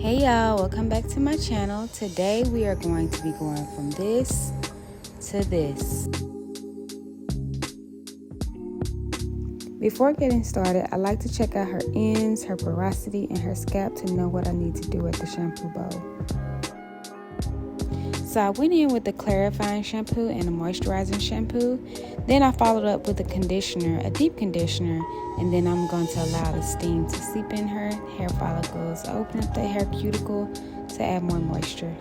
Hey y'all, welcome back to my channel. Today we are going to be going from this to this. Before getting started, I like to check out her ends, her porosity, and her scalp to know what I need to do with the shampoo bowl. So I went in with the clarifying shampoo and a moisturizing shampoo. Then I followed up with a conditioner, a deep conditioner, and then I'm going to allow the steam to seep in her hair follicles, open up the hair cuticle to add more moisture.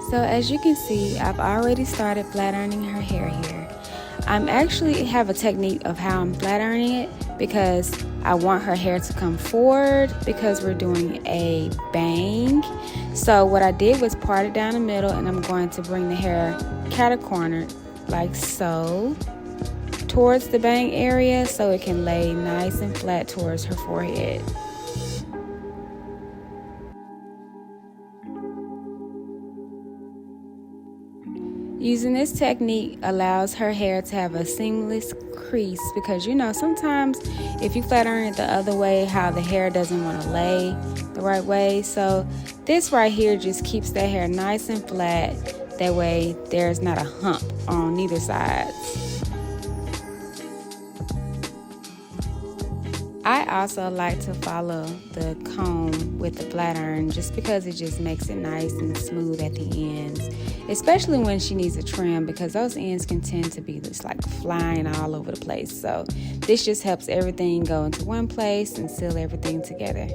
So as you can see, I've already started flat ironing her hair here. I'm actually have a technique of how I'm flat ironing it because I want her hair to come forward because we're doing a bang. So what I did was part it down the middle, and I'm going to bring the hair catty-corner like so towards the bang area so it can lay nice and flat towards her forehead. Using this technique allows her hair to have a seamless crease because sometimes if you flat iron it the other way, how the hair doesn't want to lay the right way. So this right here just keeps the hair nice and flat. That way there's not a hump on neither side. I also like to follow the comb with the flat iron just because it just makes it nice and smooth at the ends, especially when she needs a trim because those ends can tend to be just like flying all over the place. So this just helps everything go into one place and seal everything together.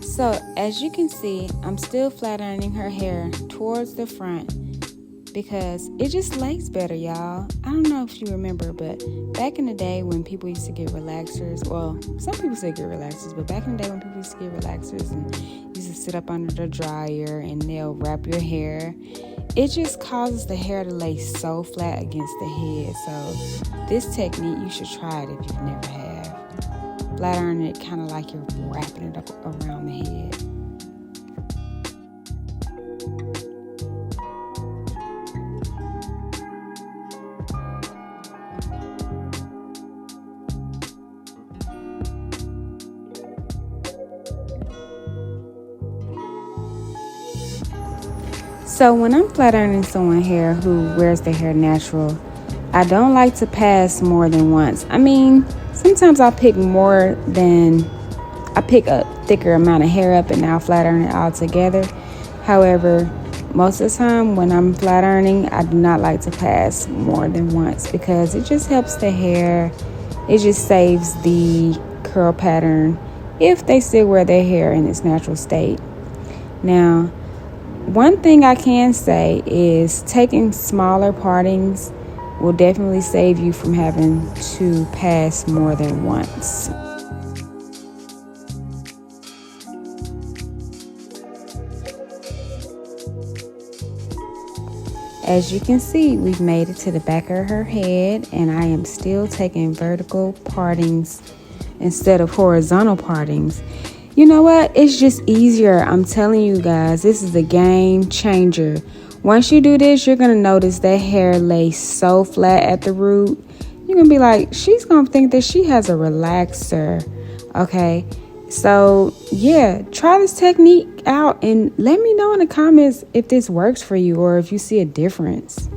So as you can see, I'm still flat ironing her hair towards the front because it just lays better, y'all. I don't know if you remember, but back in the day when people used to get relaxers, well, some people still get relaxers, but back in the day when people used to get relaxers and used to sit up under the dryer and they'll wrap your hair, it just causes the hair to lay so flat against the head. So this technique, you should try it if you've never have. Flat ironing it kind of like you're wrapping it up around the head. So when I'm flat ironing someone's hair who wears their hair natural, I don't like to pass more than once. I mean, sometimes I'll pick a thicker amount of hair up and I'll flat iron it all together. However, most of the time when I'm flat ironing, I do not like to pass more than once because it just helps the hair. It just saves the curl pattern if they still wear their hair in its natural state. Now, one thing I can say is taking smaller partings will definitely save you from having to pass more than once. As you can see, we've made it to the back of her head, and I am still taking vertical partings instead of horizontal partings. You know what? It's just easier. I'm telling you guys, this is a game changer. Once you do this, you're going to notice that hair lays so flat at the root. You're going to be like, she's going to think that she has a relaxer. Okay? So, yeah, try this technique out and let me know in the comments if this works for you or if you see a difference.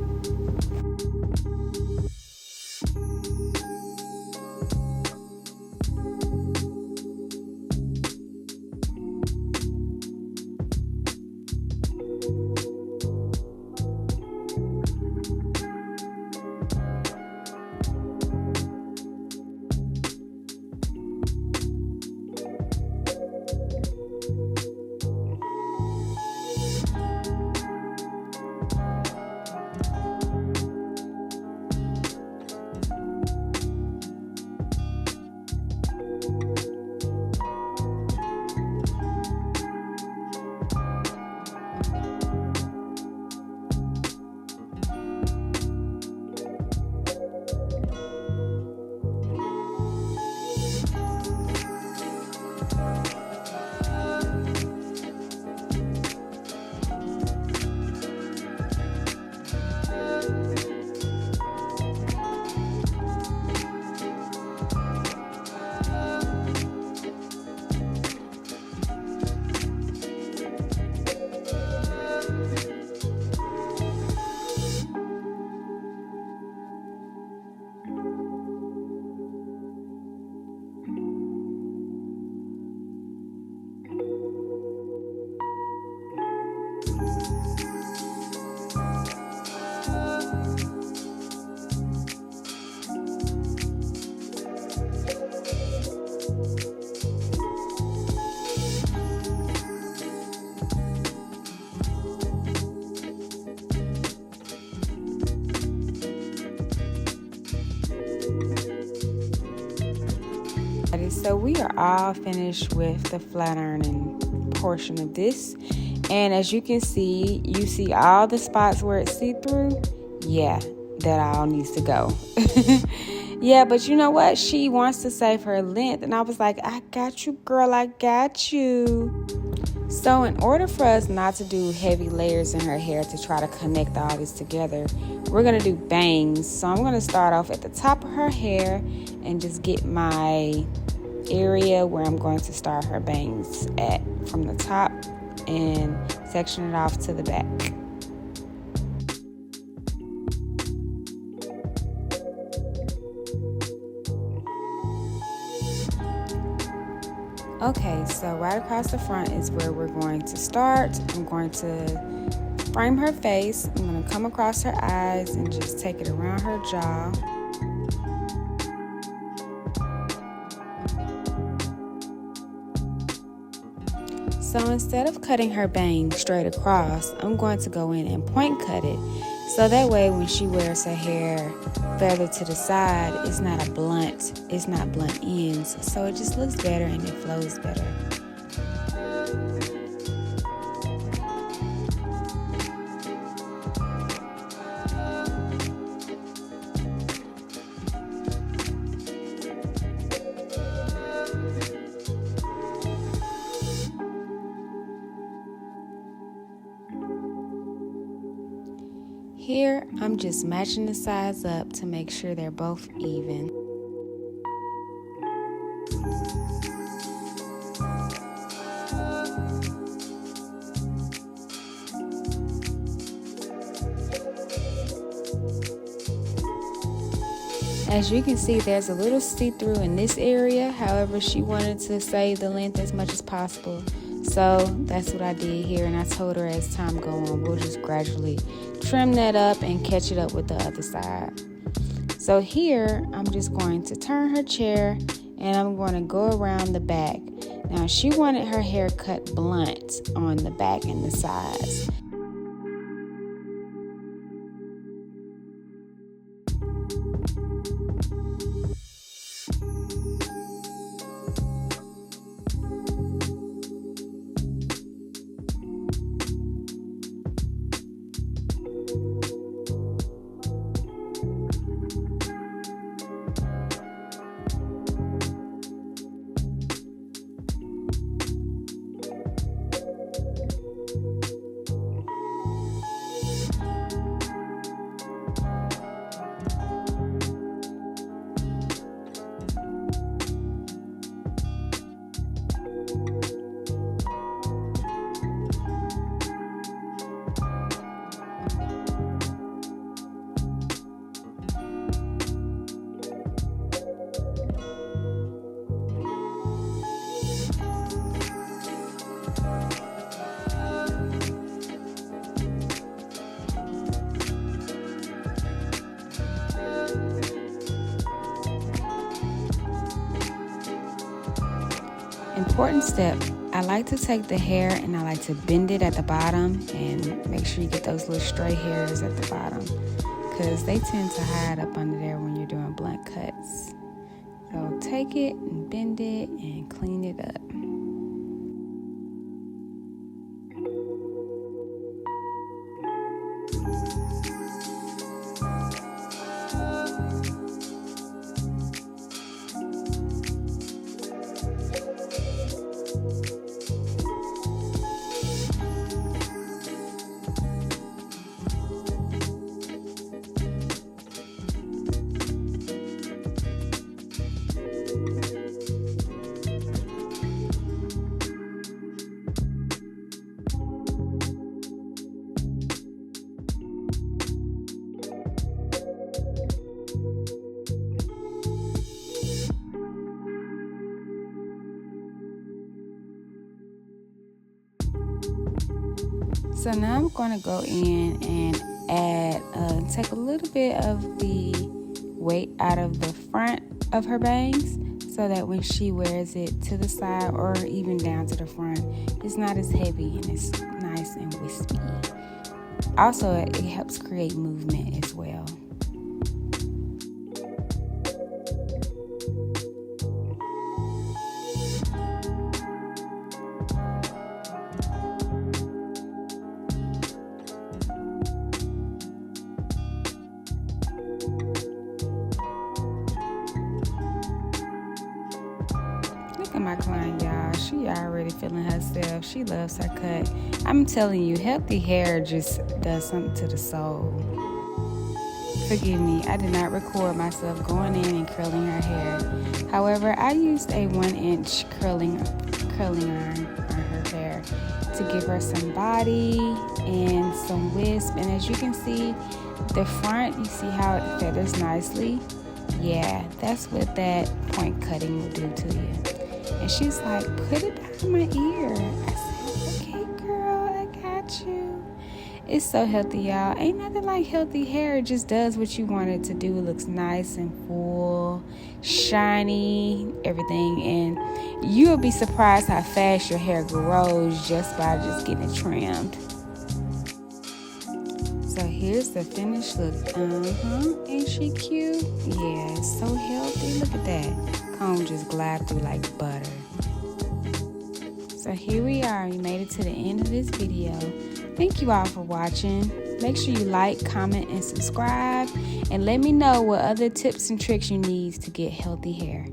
So we are all finished with the flat ironing portion of this, and as you can see, you see all the spots where it's see-through. Yeah, that all needs to go. Yeah, but you know what, she wants to save her length, and I was like, I got you, girl, I got you. So in order for us not to do heavy layers in her hair to try to connect all this together, we're going to do bangs. So I'm going to start off at the top of her hair and just get my area where I'm going to start her bangs at from the top and section it off to the back. Okay, so right across the front is where we're going to start. I'm going to frame her face. I'm going to come across her eyes and just take it around her jaw. So instead of cutting her bang straight across, I'm going to go in and point cut it. So that way when she wears her hair feathered to the side, it's not blunt ends. So it just looks better and it flows better. Here, I'm just matching the sides up to make sure they're both even. As you can see, there's a little see-through in this area. However, she wanted to save the length as much as possible. So that's what I did here, and I told her as time go on, we'll just gradually trim that up and catch it up with the other side. So here, I'm just going to turn her chair and I'm going to go around the back. Now, she wanted her hair cut blunt on the back and the sides. Important step, I like to take the hair and I like to bend it at the bottom and make sure you get those little stray hairs at the bottom because they tend to hide up under there when you're doing blunt cuts. So take it and bend it and clean it up. So now I'm going to go in and add, take a little bit of the weight out of the front of her bangs so that when she wears it to the side or even down to the front, it's not as heavy and it's nice and wispy. Also, it helps create movement as well. Look at my client, y'all. She already feeling herself. She loves her cut. I'm telling you, healthy hair just does something to the soul. Forgive me, I did not record myself going in and curling her hair. However, I used a 1-inch curling iron on her hair to give her some body and some wisp. And as you can see, the front, you see how it feathers nicely? Yeah, that's what that point cutting will do to you. And she's like, put it behind my ear. I said, okay, girl, I got you. It's so healthy, y'all. Ain't nothing like healthy hair. It just does what you want it to do. It looks nice and full, shiny, everything. And you'll be surprised how fast your hair grows just by just getting it trimmed. So here's the finished look. Ain't she cute? Yeah, it's so healthy. Look at that. Comb just glide through like butter. So here we are. You made it to the end of this video. Thank you all for watching. Make sure you like, comment, and subscribe. And let me know what other tips and tricks you need to get healthy hair.